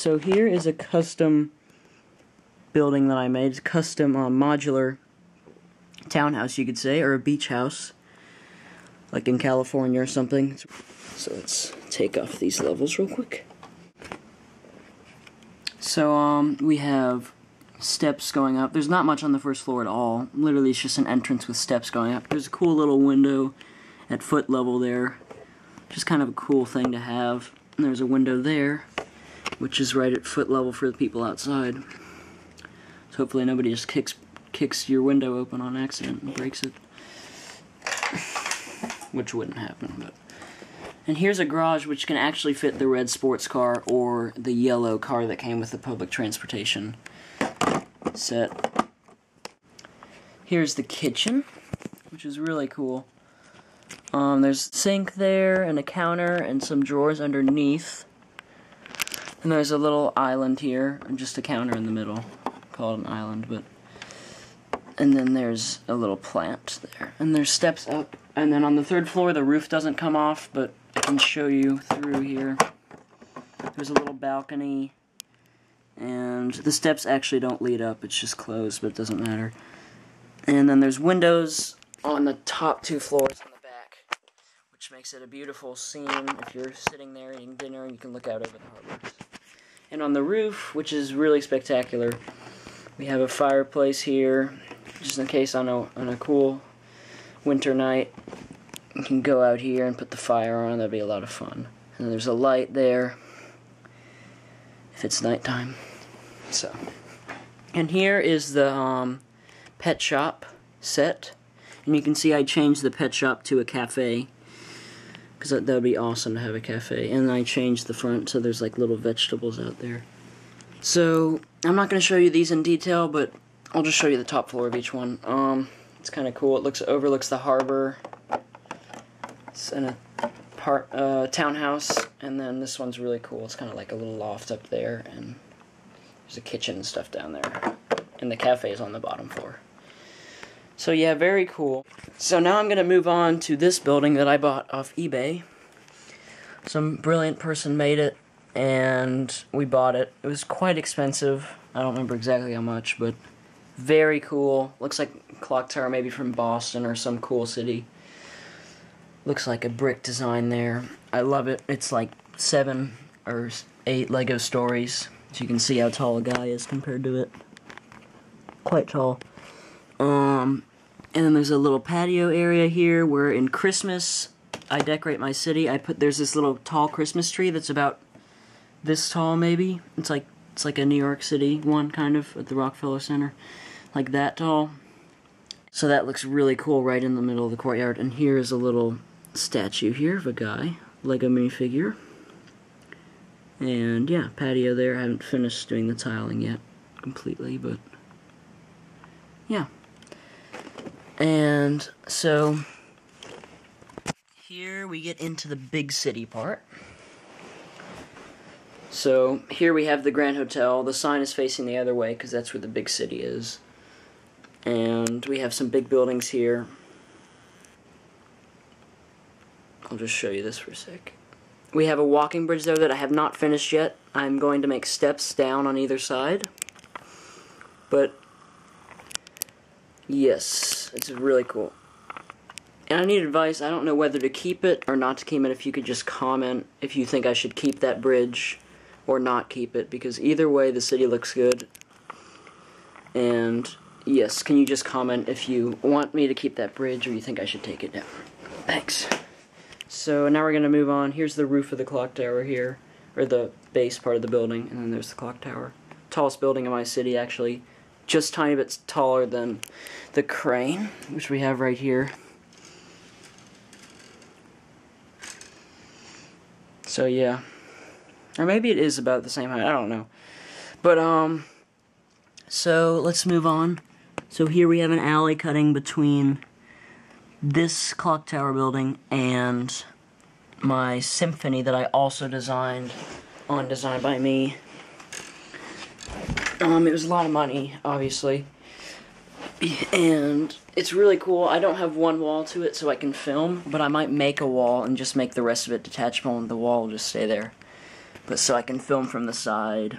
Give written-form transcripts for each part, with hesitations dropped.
So here is a custom building that I made. It's a custom modular townhouse, you could say, or a beach house, like in California or something. So let's take off these levels real quick. So we have steps going up. There's not much on the first floor at all. Literally, it's just an entrance with steps going up. There's a cool little window at foot level there. Just kind of a cool thing to have. And there's a window there, which is right at foot level for the people outside. So hopefully nobody just kicks your window open on accident and breaks it. Which wouldn't happen, but. And here's a garage which can actually fit the red sports car or the yellow car that came with the public transportation set. Here's the kitchen, which is really cool. There's a sink there and a counter and some drawers underneath. And there's a little island here, and just a counter in the middle. Call it an island, but. And then there's a little plant there. And there's steps up. And then on the third floor, the roof doesn't come off, but I can show you through here. There's a little balcony. And the steps actually don't lead up, it's just closed, but it doesn't matter. And then there's windows on the top two floors on the back, which makes it a beautiful scene. If you're sitting there eating dinner, you can look out over the harbor. And on the roof, which is really spectacular, we have a fireplace here, just in case on a cool winter night, you can go out here and put the fire on. That'd be a lot of fun. And there's a light there if it's nighttime. So, and here is the pet shop set, and you can see I changed the pet shop to a cafe, because that would be awesome to have a cafe. And I changed the front so there's like little vegetables out there. So I'm not going to show you these in detail, but I'll just show you the top floor of each one. It's kind of cool. It overlooks the harbor. It's in a townhouse, and then this one's really cool. It's kind of like a little loft up there, and there's a kitchen and stuff down there. And the cafe is on the bottom floor. So yeah, very cool. So now I'm going to move on to this building that I bought off eBay. Some brilliant person made it, and we bought it. It was quite expensive. I don't remember exactly how much, but very cool. Looks like a clock tower maybe from Boston or some cool city. Looks like a brick design there. I love it. It's like 7 or 8 Lego stories. So you can see how tall a guy is compared to it. Quite tall. And then there's a little patio area here where in Christmas I decorate my city. There's this little tall Christmas tree that's about this tall maybe. It's like a New York City one kind of at the Rockefeller Center. Like that tall. So that looks really cool right in the middle of the courtyard. And here is a little statue here of a guy, Lego minifigure. And yeah, patio there. I haven't finished doing the tiling yet completely, but yeah. And so here we get into the big city part. So here we have the Grand Hotel. The sign is facing the other way because that's where the big city is. And we have some big buildings here. I'll just show you this for a sec. We have a walking bridge there that I have not finished yet. I'm going to make steps down on either side. But yes, it's really cool. And I need advice. I don't know whether to keep it or not to keep it. If you could just comment if you think I should keep that bridge or not keep it, because either way the city looks good. And yes, can you just comment if you want me to keep that bridge or you think I should take it down? Thanks. So now we're going to move on. Here's the roof of the clock tower here, or the base part of the building, and then there's the clock tower. Tallest building in my city, actually. Just tiny bit taller than the crane, which we have right here. So yeah. Or maybe it is about the same height, I don't know. But, so let's move on. So here we have an alley cutting between this clock tower building and my symphony that I also designed on Design by Me. It was a lot of money, obviously. And it's really cool. I don't have one wall to it so I can film, but I might make a wall and just make the rest of it detachable and the wall will just stay there. but so I can film from the side.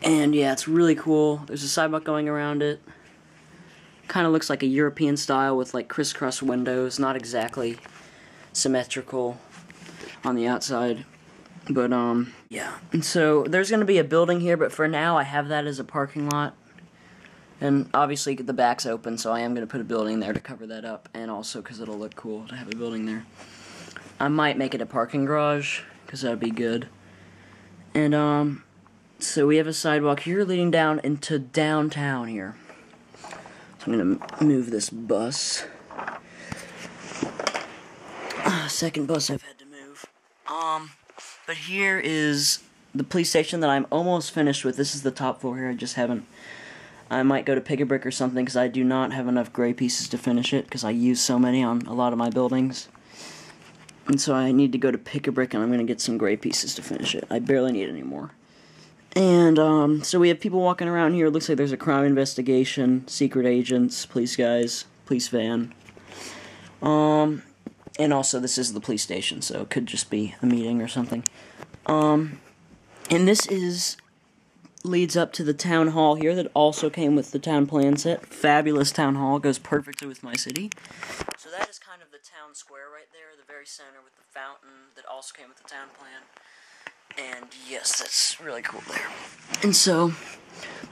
And yeah, it's really cool. There's a sidewalk going around it. Kind of looks like a European style with like crisscross windows, not exactly symmetrical on the outside. But yeah. And so there's going to be a building here, but for now I have that as a parking lot. And obviously the back's open, so I am going to put a building there to cover that up, and also because it'll look cool to have a building there. I might make it a parking garage, because that would be good. And so we have a sidewalk here leading down into downtown here. So I'm going to move this bus. Second bus I've had to move. But here is the police station that I'm almost finished with. This is the top floor here, I just haven't. I might go to Pick-a-Brick or something, because I do not have enough gray pieces to finish it, because I use so many on a lot of my buildings. And so I need to go to Pick-a-Brick, and I'm going to get some gray pieces to finish it. I barely need any more. And, so we have people walking around here. It looks like there's a crime investigation, secret agents, police guys, police van. And also this is the police station, so it could just be a meeting or something. And this leads up to the town hall here that also came with the town plan set. Fabulous town hall, goes perfectly with my city. So that is kind of the town square right there, the very center with the fountain that also came with the town plan. And yes, that's really cool there. And so,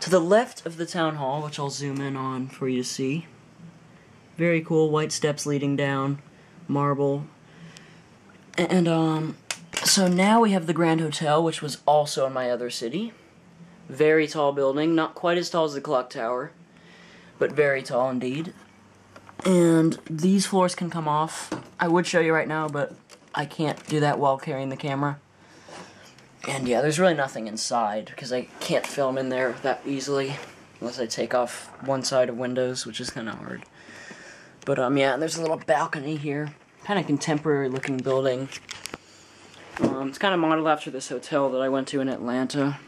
to the left of the town hall, which I'll zoom in on for you to see. Very cool, white steps leading down, marble. And so now we have the Grand Hotel, which was also in my other city. Very tall building, not quite as tall as the clock tower, but very tall indeed. And these floors can come off. I would show you right now, but I can't do that while carrying the camera. And yeah, there's really nothing inside, because I can't film in there that easily, unless I take off one side of windows, which is kind of hard. But yeah, there's a little balcony here. Kind of contemporary looking building. It's kind of modeled after this hotel that I went to in Atlanta.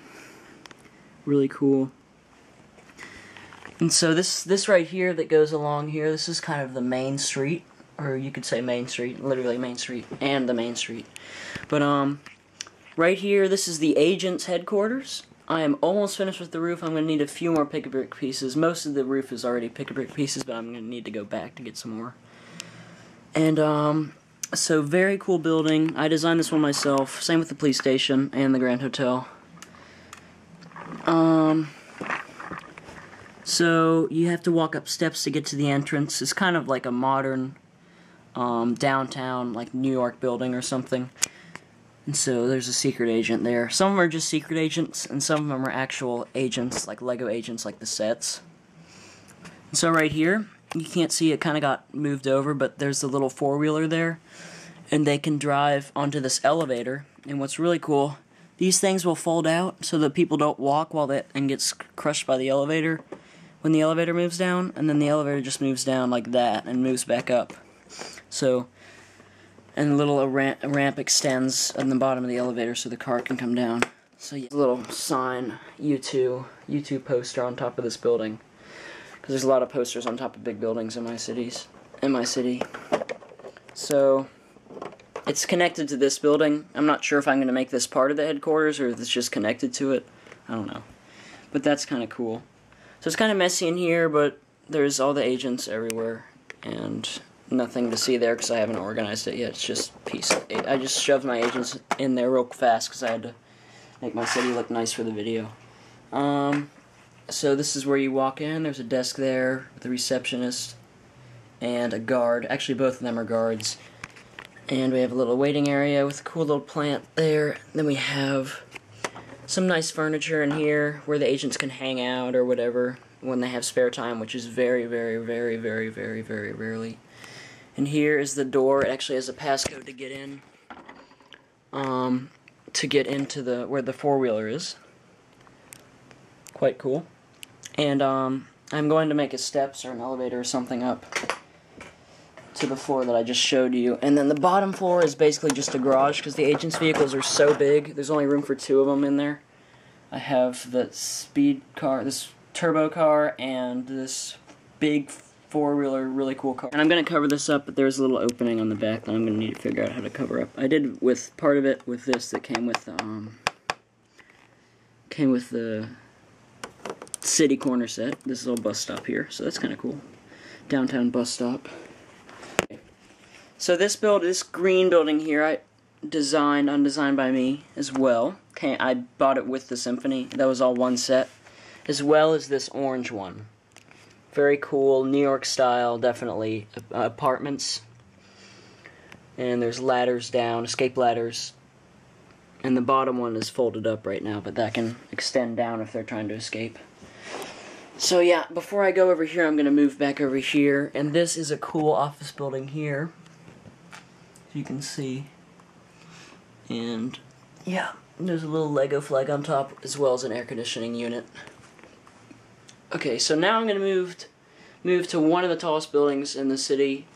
Really cool. And so this right here that goes along here, this is kind of the main street, or you could say Main Street, literally Main Street, and the main street. But right here, this is the agent's headquarters. I am almost finished with the roof. I'm going to need a few more pick-a-brick pieces. Most of the roof is already pick-a-brick pieces, but I'm going to need to go back to get some more. And so very cool building. I designed this one myself. Same with the police station and the Grand Hotel. So you have to walk up steps to get to the entrance. It's kind of like a modern downtown, like New York building or something. And so there's a secret agent there. Some of them are just secret agents, and some of them are actual agents, like Lego agents, like the sets. And so right here, you can't see it kind of got moved over, but there's a little four-wheeler there, and they can drive onto this elevator. And what's really cool, these things will fold out so that people don't walk while that and gets crushed by the elevator when the elevator moves down, and then the elevator just moves down like that and moves back up. So, and a little ramp extends on the bottom of the elevator so the car can come down. So yeah, a little sign, U2 poster on top of this building, because there's a lot of posters on top of big buildings in my city. So it's connected to this building. I'm not sure if I'm going to make this part of the headquarters or if it's just connected to it. I don't know. But that's kind of cool. So it's kind of messy in here, but there's all the agents everywhere, and nothing to see there because I haven't organized it yet. It's just I just shoved my agents in there real fast because I had to make my city look nice for the video. So this is where you walk in. There's a desk there with a receptionist and a guard. Actually, both of them are guards. And we have a little waiting area with a cool little plant there. Then we have some nice furniture in here where the agents can hang out or whatever when they have spare time, which is very, very, very, very, very, very rarely. And here is the door. It actually has a passcode to get in, into where the four-wheeler is. Quite cool. And I'm going to make a steps or an elevator or something up to the floor that I just showed you. And then the bottom floor is basically just a garage because the agents' vehicles are so big. There's only room for 2 of them in there. I have the speed car, this turbo car, and this big four-wheeler, really cool car. And I'm going to cover this up, but there's a little opening on the back that I'm going to need to figure out how to cover up. I did with part of it with this that came with Came with the city corner set. This is a bus stop here, so that's kind of cool. Downtown bus stop. So this green building here, undesigned by me as well. Okay, I bought it with the Symphony. That was all one set. As well as this orange one. Very cool, New York style, definitely. Apartments. And there's ladders down, escape ladders. And the bottom one is folded up right now, but that can extend down if they're trying to escape. So yeah, before I go over here, I'm going to move back over here. And this is a cool office building here. As you can see. And yeah, there's a little Lego flag on top, as well as an air conditioning unit. Okay, so now I'm going to move to one of the tallest buildings in the city,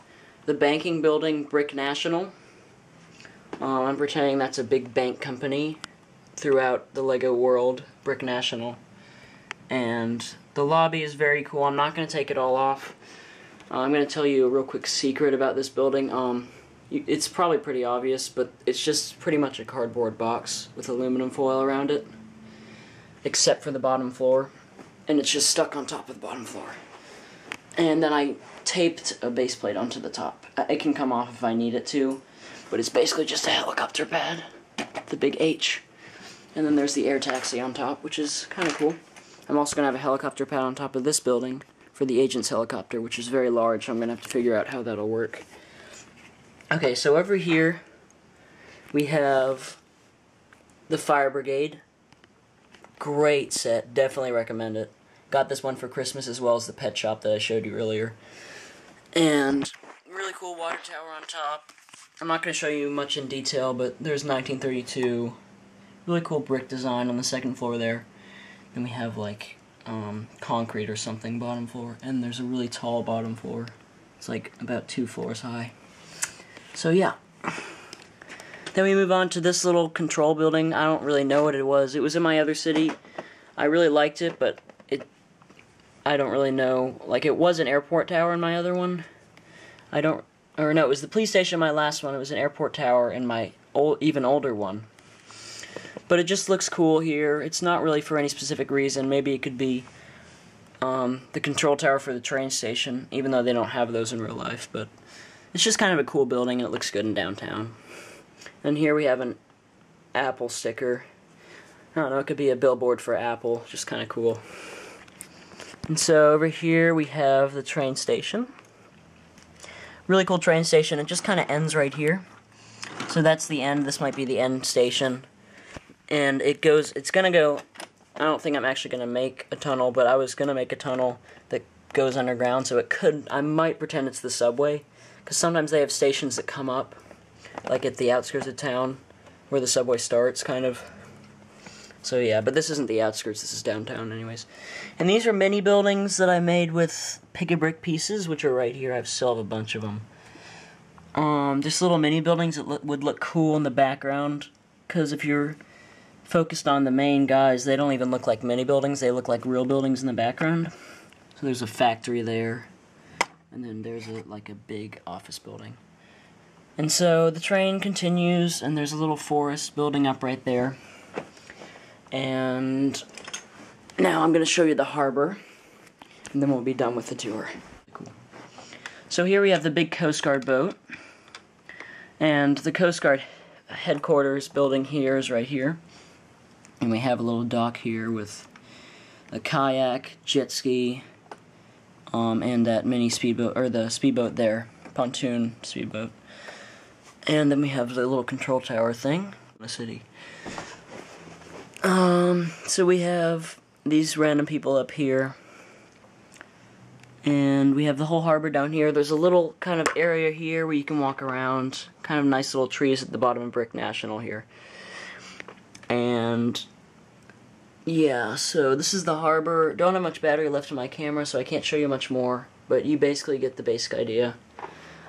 the banking building, Brick National. I'm pretending that's a big bank company throughout the Lego world, Brick National. And the lobby is very cool. I'm not going to take it all off. I'm going to tell you a real quick secret about this building. It's probably pretty obvious, but it's just pretty much a cardboard box with aluminum foil around it, except for the bottom floor. And it's just stuck on top of the bottom floor. And then I taped a base plate onto the top. It can come off if I need it to, but it's basically just a helicopter pad, the big H. And then there's the air taxi on top, which is kind of cool. I'm also going to have a helicopter pad on top of this building for the agent's helicopter, which is very large, so I'm going to have to figure out how that'll work. Okay, so over here we have the fire brigade. Great set, definitely recommend it. Got this one for Christmas as well as the pet shop that I showed you earlier. And really cool water tower on top. I'm not going to show you much in detail, but there's 1932. Really cool brick design on the second floor there. Then we have like concrete or something bottom floor. And there's a really tall bottom floor. It's like about 2 floors high. So yeah. Then we move on to this little control building. I don't really know what it was. It was in my other city. I really liked it, but I don't really know. Like, it was an airport tower in my other one. No, it was the police station in my last one. It was an airport tower in my even older one. But it just looks cool here. It's not really for any specific reason. Maybe it could be the control tower for the train station, even though they don't have those in real life. But it's just kind of a cool building, and it looks good in downtown. And here we have an Apple sticker. I don't know, it could be a billboard for Apple. Just kind of cool. And so over here we have the train station. Really cool train station. It just kind of ends right here. So that's the end. This might be the end station. And it's going to go, I don't think I'm actually going to make a tunnel, but I was going to make a tunnel that goes underground. So I might pretend it's the subway. Because sometimes they have stations that come up, like at the outskirts of town, where the subway starts, kind of. So yeah, but this isn't the outskirts, this is downtown anyways. And these are mini buildings that I made with pick-a-brick pieces, which are right here. I still have a bunch of them. Just little mini buildings that would look cool in the background, because if you're focused on the main guys, they don't even look like mini buildings, they look like real buildings in the background. So there's a factory there. And then there's like a big office building. And so the train continues, and there's a little forest building up right there. And now I'm going to show you the harbor, and then we'll be done with the tour. Cool. So here we have the big Coast Guard boat. And the Coast Guard headquarters building here is right here. And we have a little dock here with a kayak, jet ski, and that mini speedboat, or the speedboat there, pontoon speedboat. And then we have the little control tower thing in the city. So we have these random people up here. And we have the whole harbor down here. There's a little kind of area here where you can walk around. Kind of nice little trees at the bottom of Brick National here. And yeah, so this is the harbor. Don't have much battery left in my camera, so I can't show you much more. But you basically get the basic idea.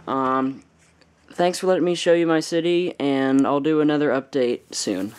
Thanks for letting me show you my city, and I'll do another update soon.